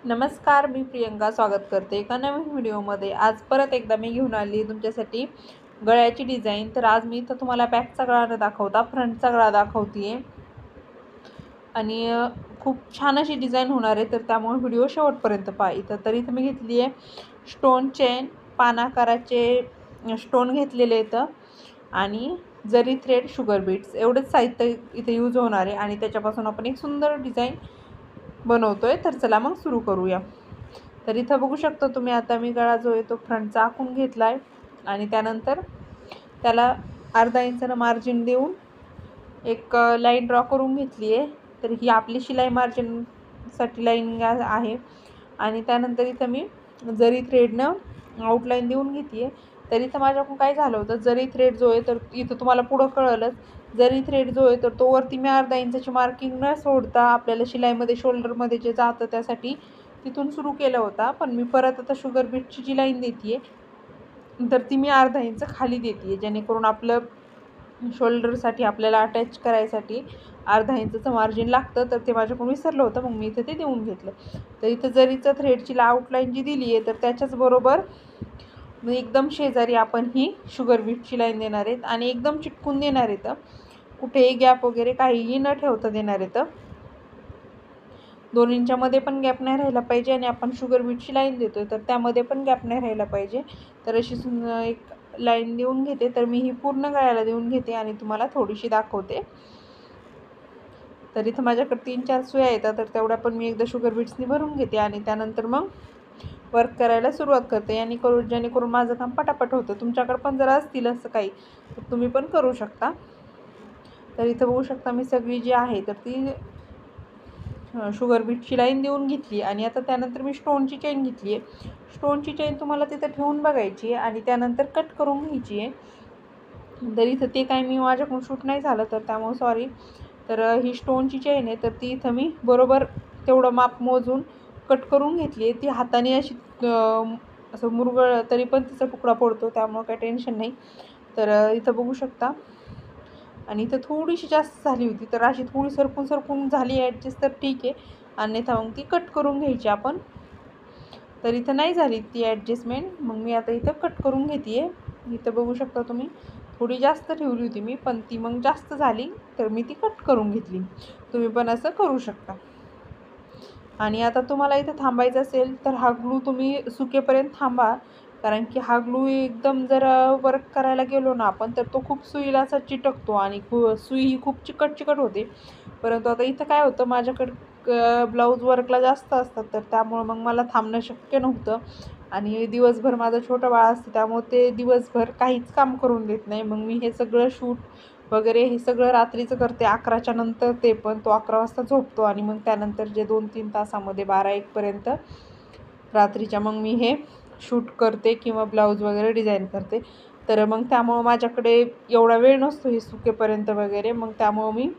नमस्कार, मी प्रियंका स्वागत करते एका नवीन व्हिडिओमध्ये। आज परत एकदा मी घेऊन आली तुमच्यासाठी गळ्याची डिझाईन। तर आज मी इथं तुम्हाला बॅकचा गळा न दाखवता फ्रंटचा गळा दाखवते आणि खूप छान अशी डिझाईन होणार आहे, तर त्यामुळे व्हिडिओ शेवटपर्यंत पहा। इथं मी घेतली आहे स्टोन चेन, पानाकाराचे स्टोन घेतलेले आहेत आणि जरी थ्रेड, शुगर बीट्स एवढंच साहित्य इथे यूज होणार आहे आणि त्याच्यापासून आपण एक सुंदर डिझाईन बनवतोय। तर चला मग सुरू करूया। तर इथं बघू शकता तुम्ही, आता मी गळा जो आहे तो फ्रंटचा आखून घेतलाय आणि त्यानंतर त्याला अर्धा इंचानं मार्जिन देऊन एक लाईन ड्रॉ करून घेतली आहे। तर ही आपली शिलाई मार्जिनसाठी लाईन आहे आणि त्यानंतर इथं मी जरी थ्रेडनं आउटलाईन देऊन घेतली आहे। तर इथं माझ्याकडून काय झालं होतं, जरी थ्रेड जो आहे तर इथं तुम्हाला पुढं कळलंच, जरी थ्रेड जो आहे तर तो वरती मी अर्धा इंचाची मार्किंग न सोडता आपल्याला शिलाईमध्ये शोल्डरमध्ये जे जातं त्यासाठी तिथून सुरू केला होता। पण मी परत आता शुगर बीटची जी लाईन देते तर ती मी अर्धा इंच खाली देते, जेणेकरून आपलं शोल्डरसाठी आपल्याला अटॅच करायसाठी अर्धा इंचचं मार्जिन लागतं। तर ते माझ्याकडून विसरलं होतं, मग मी इथं ते देऊन घेतलं। तर इथं जरीचं थ्रेडची आउटलाईन जी दिली आहे तर त्याच्याच बरोबर एकदम शेजारी आपण ही शुगर बीटची लाईन देणार आहेत आणि एकदम चिटकून देणार आहेत, कुठेही गॅप वगैरे काहीही न ठेवता देणार आहेत। 2 इंचामध्ये पण गॅप नाही राहिला पाहिजे आणि आपण शुगर बीटची लाईन देतोय तर त्यामध्ये पण गॅप नाही राहिला पाहिजे। तर अशी एक लाईन देऊन घेते। तर मी ही पूर्ण गळ्याला देऊन घेते आणि तुम्हाला थोडीशी दाखवते। तर इथं माझ्याकडे 3-4 सुया येतात, तर तेवढ्या पण मी एकदा शुगर बीट्सनी भरून घेते आणि त्यानंतर मग वर्क करायला सुरुवात करते, जेणेकरून माझं काम पटापट होतं। तुमच्याकडे पण जर असतील असं काही तर तुम्ही पण करू शकता। तर इथं बघू शकता मी सगळी जी आहे तर ती शुगर बीटची लाईन देऊन घेतली आणि आता त्यानंतर मी स्टोनची चेन घेतली आहे। स्टोनची चेन तुम्हाला तिथं ठेवून बघायची आणि त्यानंतर कट करून घ्यायची आहे। तर इथं ते काय मी माझ्याकडून शूट नाही झालं, तर त्यामुळे सॉरी। तर ही स्टोनची चेन आहे, तर ती इथं मी बरोबर तेवढं माप मोजून कट करून घेतली आहे। ती हाताने अशी असं मुरगळ तरी पण तिचा तुकडा पडतो, त्यामुळे काही टेन्शन नाही। तर इथं बघू शकता आणि इथं थोडीशी जास्त झाली होती, तर अशी थोडी सरकून झाली ॲडजस्ट तर ठीक आहे, अन्यथा मग ती कट करून घ्यायची आपण। तर इथं नाही झाली ती ॲडजस्टमेंट, मग मी आता इथं कट करून घेते आहे। इथं बघू शकता तुम्ही, थोडी जास्त ठेवली होती मी, पण ती मग जास्त झाली तर मी ती कट करून घेतली। तुम्ही पण असं करू शकता। आणि आता तुम्हाला इथं थांबायचं असेल तर हा ग्लू तुम्ही सुकेपर्यंत थांबा, कारण की हा ग्लू एकदम जर वर्क करायला गेलो ना आपण तर तो खूप सुईला असा चिटकतो आणि सुई ही खूप चिकट होते। परंतु आता इथं काय होतं, माझ्याकडं ब्लाऊज वर्कला जास्त असतात, तर त्यामुळं मग मला थांबणं शक्य नव्हतं आणि दिवसभर माझं छोटं बाळ असतं, त्यामुळे ते दिवसभर काहीच काम करून देत नाही। मग मी हे सगळं शूट वगैरे हे सगळं रात्रीचं करते 11च्या नंतर, ते पण तो 11 वाजता झोपतो आणि मग त्यानंतर जे 2-3 तासामध्ये 12-1 पर्यंत रात्रीच्या मग मी हे शूट करते किंवा ब्लाऊज वगैरे डिझाईन करते। तर मग त्यामुळं माझ्याकडे एवढा वेळ नसतो हे सुकेपर्यंत वगैरे, मग त्यामुळं मी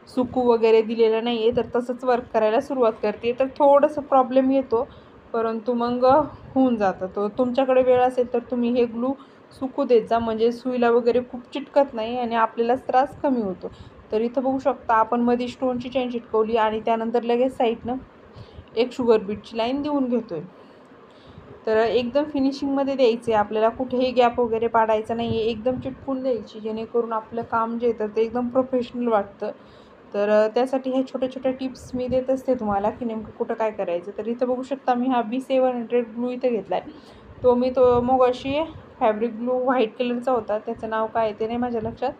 सुकू वगैरे दिलेलं नाही आहे, तर तसंच वर्क करायला सुरुवात करते। तर थोडंसं प्रॉब्लेम येतो, परंतु मग होऊन जातं। तो तुमच्याकडे वेळ असेल तर तुम्ही हे ग्लू सुकू देत जा, म्हणजे सुईला वगैरे खूप चिटकत नाही आणि आपल्यालाच त्रास कमी होतो। तर इथं बघू शकता आपण मध्ये स्टोनची चेन चिटकवली आणि त्यानंतर लगेच साईडनं एक शुगर बीटची लाईन देऊन घेतोय। तर एकदम फिनिशिंगमध्ये द्यायचे आपल्याला, कुठेही गॅप वगैरे पाडायचा नाही आहे, एकदम चिटकून द्यायची, जेणेकरून आपलं काम जे आहे तर ते एकदम प्रोफेशनल वाटतं। तर त्यासाठी ह्या छोट्या टिप्स मी देत असते तुम्हाला, की नेमकं कुठं काय करायचं। तर इथं बघू शकता मी हा B700 ग्लू इथं घेतला आहे। तो मगाशी फॅब्रिक ग्लू व्हाईट कलरचा होता, त्याचं नाव काय ते नाही माझ्या लक्षात।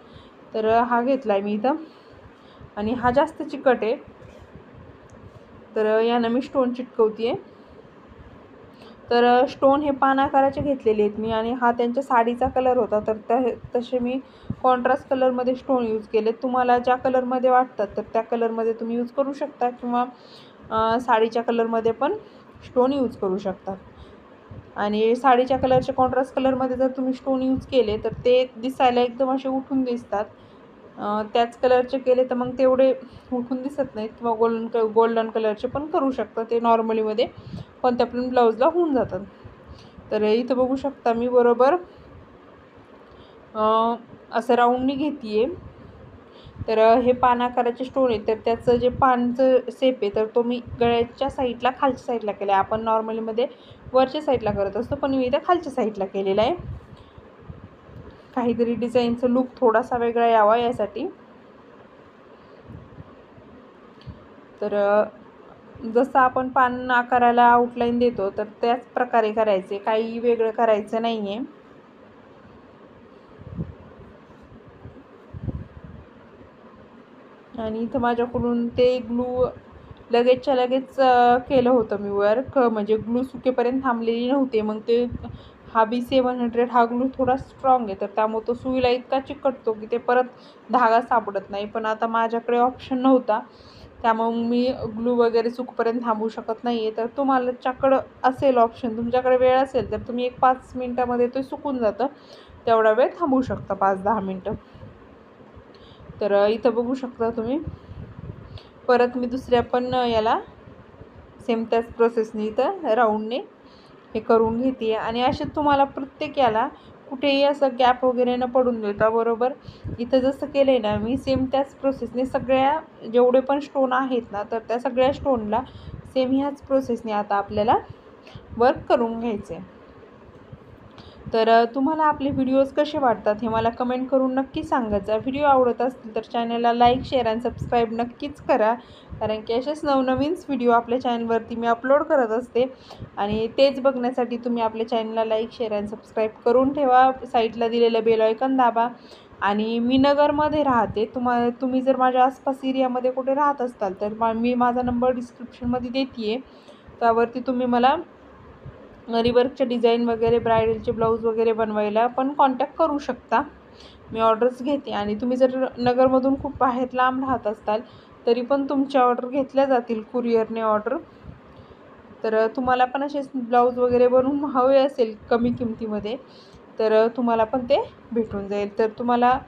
तर हा घेतला आहे मी इथं आणि हा जास्त चिकट आहे, तर यानं मी स्टोन चिटकवते आहे। तर स्टोन हे पानाकाराचे घेतलेले आहेत मी आणि हा त्यांच्या साडीचा कलर होता, तर तसे मी कॉन्ट्रास्ट कलरमध्ये स्टोन यूज केले। तुम्हाला ज्या कलरमध्ये वाटतात तर त्या कलरमध्ये तुम्ही यूज करू शकता किंवा साडीच्या कलरमध्ये पण स्टोन यूज करू शकता। आणि साडीच्या कलरच्या कॉन्ट्रास्ट कलरमध्ये जर तुम्ही स्टोन यूज केले तर ते दिसायला एकदम असे उठून दिसतात। त्याच कलरचे केले तर मग तेवढे उठून दिसत नाहीत, किंवा गोल्डन कलरचे पण करू शकता, ते नॉर्मलीमध्ये कोणत्या पण ब्लाऊजला होऊन जातात। तर इथं बघू शकता मी बरोबर असं राऊंडनी घेते आहे। तर हे पान आकाराचे स्टोन आहे, तर त्याचं जे पानचं शेप आहे तर तो मी गळ्याच्या साईडला खालच्या साईडला केला आहे. आपण नॉर्मलीमध्ये वरच्या साईडला करत असतो, पण मी इथं खालच्या साईडला केलेला आहे. काहीतरी डिझाईनचं लुक थोडासा वेगळा यावा यासाठी. तर जसं आपण पान आकाराला आउटलाईन देतो तर त्याच प्रकारे करायचे, काही वेगळं करायचं नाही आहे. आणि इथं माझ्याकडून ते ग्लू लगेचच्या लगेच केलं होतं मी वर्क, म्हणजे ग्लू सुकेपर्यंत थांबलेली नव्हते. मग ते हा B700 हा ग्लू थोडा स्ट्रॉंग आहे, तर त्यामुळे तो सुईला इतका चिकटतो की ते परत धागा सापडत नाही. पण आता माझ्याकडे ऑप्शन नव्हता, त्यामुळे मी ग्लू वगैरे सुकपर्यंत थांबू शकत नाही आहे. तर तुम्हालाच्याकडं असेल ऑप्शन, तुमच्याकडे वेळ असेल तर तुम्ही एक 5 मिनटामध्ये ते सुकून जातं, तेवढा वेळ थांबू शकता 5-10 मिनटं. तर इथं बघू शकता तुम्ही. परत मी दुसऱ्या पण याला सेम त्याच प्रोसेसने इथं राऊंडने हे करून घेते. आणि असे तुम्हाला प्रत्येक याला कुठेही असं गॅप वगैरे न पडून देता बरोबर इथं जसं केलं आहे ना मी, सेम त्याच प्रोसेसने सगळ्या जेवढे पण स्टोन आहेत ना, तर त्या सगळ्या स्टोनला सेम ह्याच प्रोसेसने आता आपल्याला वर्क करून घ्यायचं आहे. तर तुम्हाला आपले व्हिडिओज कसे वाटतात हे मला कमेंट करून नक्की सांगत जा. व्हिडिओ आवडत असतील तर चॅनलला लाईक, शेअर आणि सबस्क्राईब नक्कीच करा, कारण की असेच नवनवीन व्हिडिओ आपल्या चॅनलवरती मी अपलोड करत असते. आणि तेच बघण्यासाठी तुम्ही आपल्या चॅनलला लाईक, शेअर आणि सबस्क्राईब करून ठेवा. साईडला दिलेलं बेल आयकॉन दाबा. आणि मी नगरमध्ये राहते. तुम्ही जर माझ्या आसपास एरियामध्ये कुठे राहत असाल तर मी माझा नंबर डिस्क्रिप्शनमध्ये देते आहे, त्यावरती तुम्ही मला रिवर्कचे डिझाईन वगैरे, ब्रायडलचे ब्लाऊज वगैरे बनवायला पण कॉन्टॅक्ट करू शकता. मी ऑर्डर्स घेते. आणि तुम्ही जर नगरमधून खूप बाहेर लांब राहत असाल तरी पण तुमच्या ऑर्डर घेतल्या जातील कुरिअरने ऑर्डर. तर तुम्हाला पण असेच ब्लाऊज वगैरे बनवून हवे असेल कमी किमतीमध्ये तर तुम्हाला पण ते भेटून जाईल. तर तुम्हाला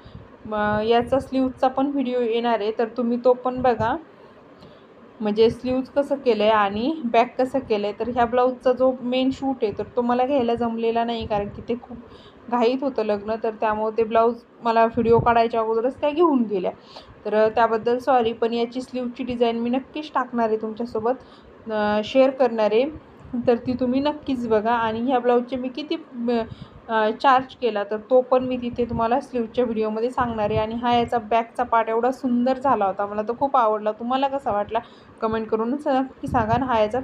याचा स्लीवचा पण व्हिडिओ येणार आहे, तर तुम्ही तो पण बघा, म्हणजे स्लीव्ज कसं केलं आहे आणि बॅक कसं केलं आहे. तर ह्या ब्लाऊजचा जो मेन शूट आहे तर तो मला घ्यायला जमलेला नाही, कारण की ते खूप घाईत होतं लग्न, तर त्यामुळे ते ब्लाऊज मला व्हिडिओ काढायच्या अगोदरच त्या घेऊन गेल्या. तर त्याबद्दल सॉरी. पण याची स्लीवची डिझाईन मी नक्कीच टाकणार आहे, तुमच्यासोबत शेअर करणार आहे, तर ती तुम्ही नक्कीच बघा. आणि ह्या ब्लाऊजचे मी किती चार्ज केला तर तो पण मी तिथे तुम्हाला स्लीवच्या व्हिडिओमध्ये सांगणार आहे. आणि हा याचा बॅकचा पार्ट एवढा सुंदर झाला होता, मला तो खूप आवडला. तुम्हाला कसा वाटला कमेंट करून नक्की सांगा. हा याचा